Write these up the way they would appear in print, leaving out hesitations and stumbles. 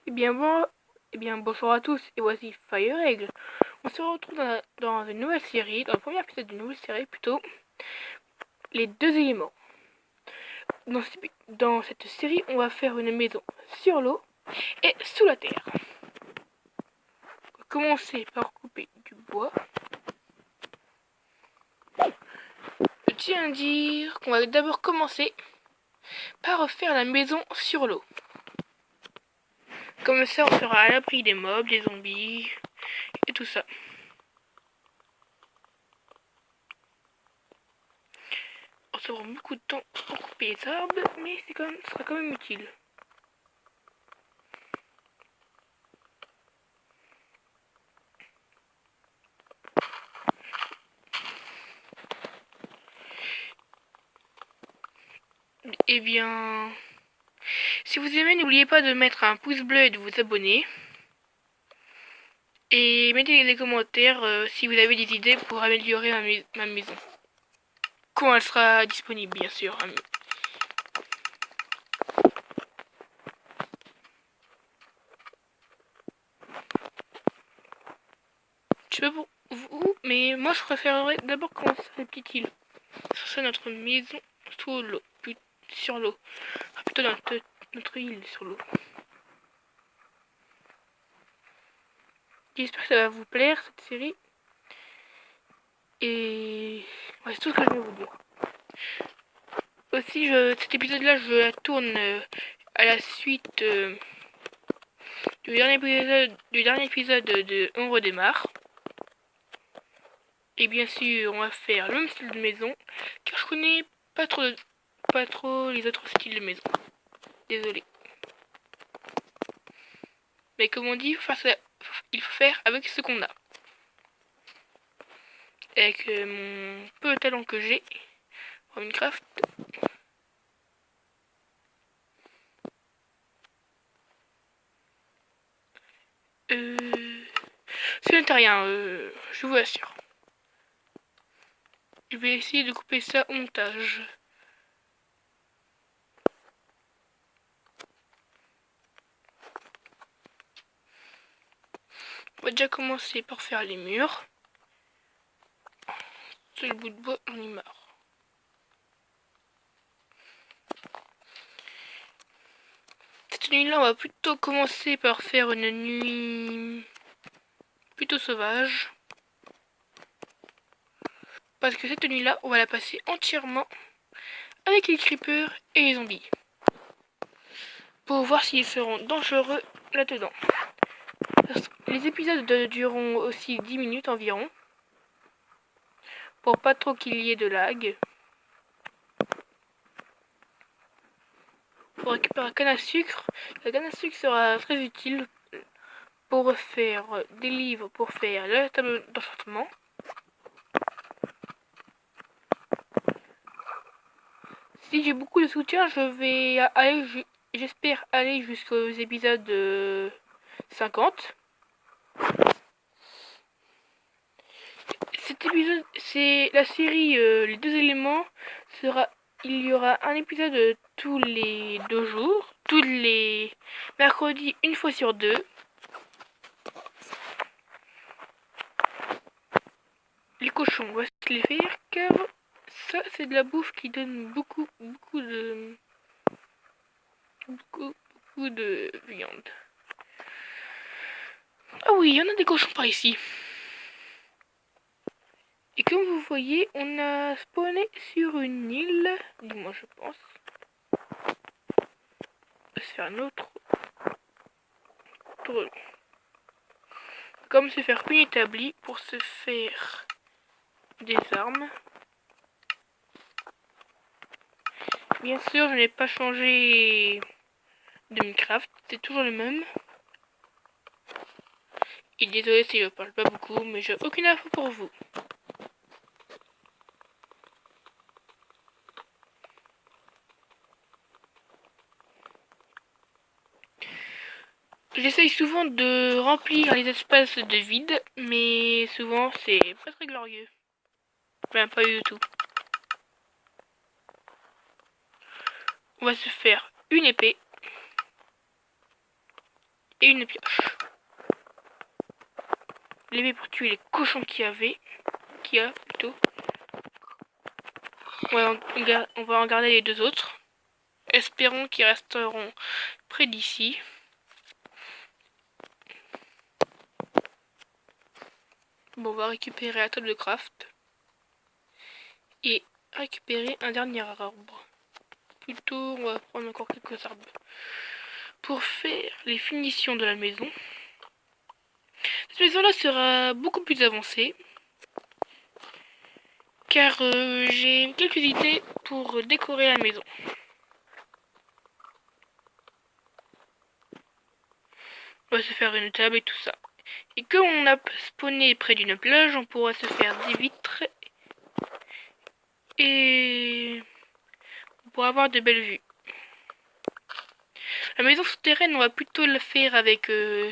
Eh bien bon, bonjour à tous et voici Fire Egg. On se retrouve dans une nouvelle série, dans le premier épisode d'une nouvelle série plutôt, les deux éléments. Dans cette série, on va faire une maison sur l'eau et sous la terre. On va commencer par couper du bois. Je tiens à dire qu'on va d'abord commencer par refaire la maison sur l'eau. Comme ça, on sera à l'abri des mobs, des zombies et tout ça. On se prend beaucoup de temps pour couper les arbres, mais ce sera quand même utile. Eh bien, si vous aimez, n'oubliez pas de mettre un pouce bleu et de vous abonner. Et mettez des commentaires si vous avez des idées pour améliorer ma maison. Quand elle sera disponible, bien sûr. Je sais pas pour vous, mais moi je préférerais d'abord commencer sur les petites îles. Ce serait notre maison sous l'eau, sur l'eau. Ah, plutôt notre île sur l'eau. J'espère que ça va vous plaire cette série. Et ouais, c'est tout ce que je vais vous dire. Aussi, cet épisode-là, je la tourne à la suite du dernier épisode de On redémarre. Et bien sûr, on va faire le même style de maison, car je connais pas trop les autres styles de maison. Désolé. Mais comme on dit, il faut faire avec ce qu'on a. Avec mon peu de talent que j'ai en Minecraft. Ce n'est rien, je vous assure. Je vais essayer de couper ça au montage. On va déjà commencer par faire les murs. C'est le bout de bois, on y marre. Cette nuit-là, on va plutôt commencer par faire une nuit plutôt sauvage. Parce que cette nuit-là, on va la passer entièrement avec les creepers et les zombies. Pour voir s'ils seront dangereux là-dedans. Les épisodes dureront aussi 10 minutes environ. Pour pas trop qu'il y ait de lag. Pour récupérer la canne à sucre. La canne à sucre sera très utile pour faire des livres, pour faire la table d'enchantement. Si j'ai beaucoup de soutien, j'espère aller jusqu'aux épisodes 50. Cet épisode, c'est la série Les deux éléments. Il y aura un épisode tous les 2 jours, tous les mercredis, une fois sur 2. Les cochons, on va se les faire car ça c'est de la bouffe qui donne beaucoup de viande. Ah oui, il y en a des cochons par ici. Et comme vous voyez, on a spawné sur une île, du moins je pense. On va se faire un autre tour. Comme se faire une établie pour se faire des armes. Bien sûr, je n'ai pas changé de Minecraft, c'est toujours le même. Et désolé si je parle pas beaucoup, mais j'ai aucune info pour vous. J'essaye souvent de remplir les espaces de vide, mais souvent c'est pas très glorieux. Enfin, pas du tout. On va se faire une épée. et une pioche. L'épée pour tuer les cochons qu'il y a plutôt. Ouais, on va en garder les deux autres. Espérons qu'ils resteront près d'ici. Bon, on va récupérer la table de craft. Et récupérer un dernier arbre. Plutôt, on va prendre encore quelques arbres. Pour faire les finitions de la maison. Cette maison-là sera beaucoup plus avancée. Car j'ai quelques idées pour décorer la maison. On va se faire une table et tout ça. Et comme on a spawné près d'une plage, on pourra se faire des vitres. Et on pourra avoir de belles vues. La maison souterraine, on va plutôt la faire avec de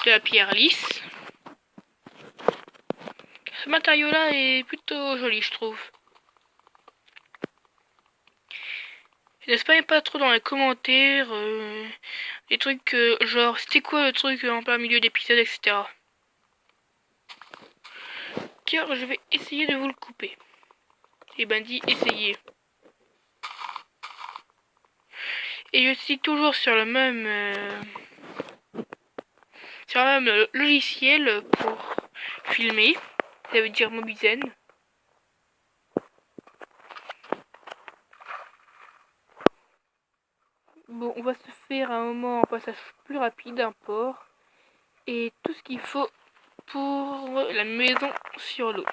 la pierre lisse. Ce matériau-là est plutôt joli, je trouve. N'espérez pas trop dans les commentaires des trucs genre c'était quoi le truc en plein milieu d'épisode, etc. Car je vais essayer de vous le couper. Et ben dit essayez. Et je suis toujours sur le même logiciel pour filmer. Ça veut dire Mobizen. Bon, on va se faire un moment en passage plus rapide, un port. Et tout ce qu'il faut pour la maison sur l'eau.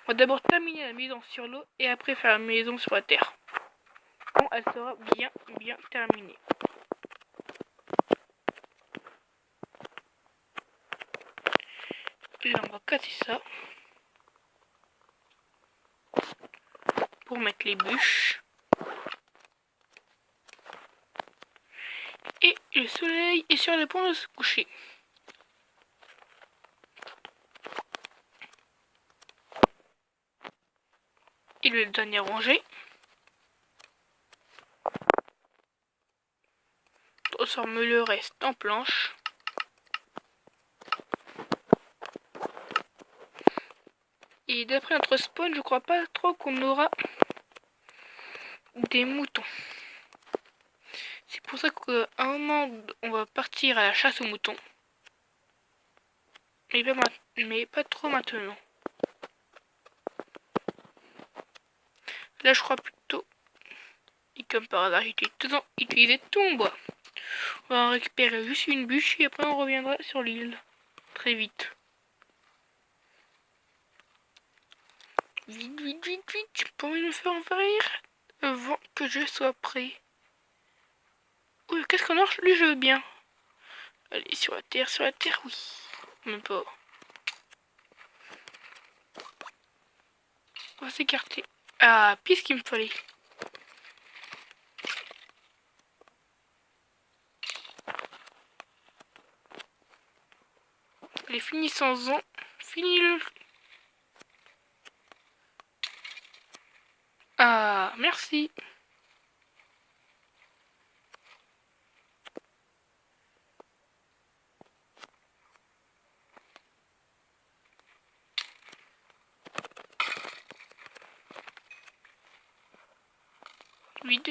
On va d'abord terminer la maison sur l'eau et après faire la maison sur la terre. Quand elle sera bien terminée. Là, on va casser ça. Pour mettre les bûches. Et le soleil est sur le point de se coucher. Et le dernier rangé. On transforme le reste en planche. Et d'après notre spawn, je crois pas trop qu'on aura des moutons. C'est pour ça qu'à un moment, on va partir à la chasse aux moutons. Mais pas trop maintenant. Là, je crois plutôt. Et comme par hasard, j'ai utilisé tout mon bois. On va en récupérer juste une bûche et après on reviendra sur l'île. Très vite. Vite. J'ai pas envie de me faire envahir avant que je sois prêt. Oui, qu'est-ce qu'on a? Lui, je veux bien. Allez, sur la terre, oui. Même pas. On va s'écarter. Ah, pile ce qu'il me fallait. Allez, finissons-en. Fini le... Ah, merci. Vite.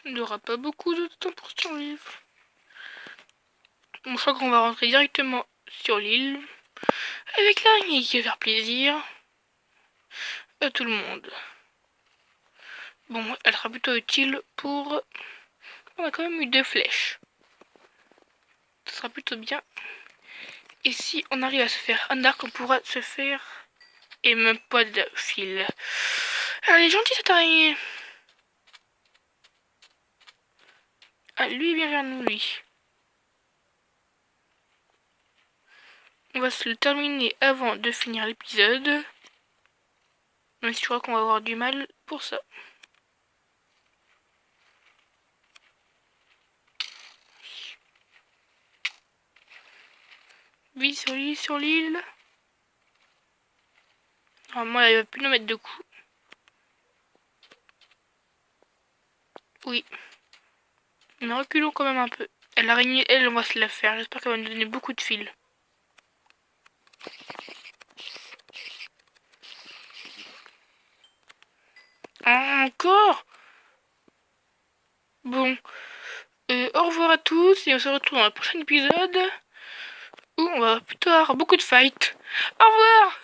Il n'y aura pas beaucoup de temps pour survivre. Bon, je crois qu'on va rentrer directement sur l'île. Avec l'araignée qui va faire plaisir à tout le monde. Bon, elle sera plutôt utile pour... On a quand même eu 2 flèches. Ce sera plutôt bien. Et si on arrive à se faire un arc, on pourra se faire... Et même pas de fil. Elle est gentille cette araignée. Ah, lui vient vers nous, lui. On va se le terminer avant de finir l'épisode. Même si je crois qu'on va avoir du mal pour ça. Vite sur l'île. Normalement, elle va plus nous mettre de coups. Oui. Mais reculons quand même un peu. L'araignée, elle, on va se la faire. J'espère qu'elle va nous donner beaucoup de fils. Encore. Bon. Au revoir à tous et on se retrouve dans le prochain épisode où on va plutôt avoir beaucoup de fights. Au revoir!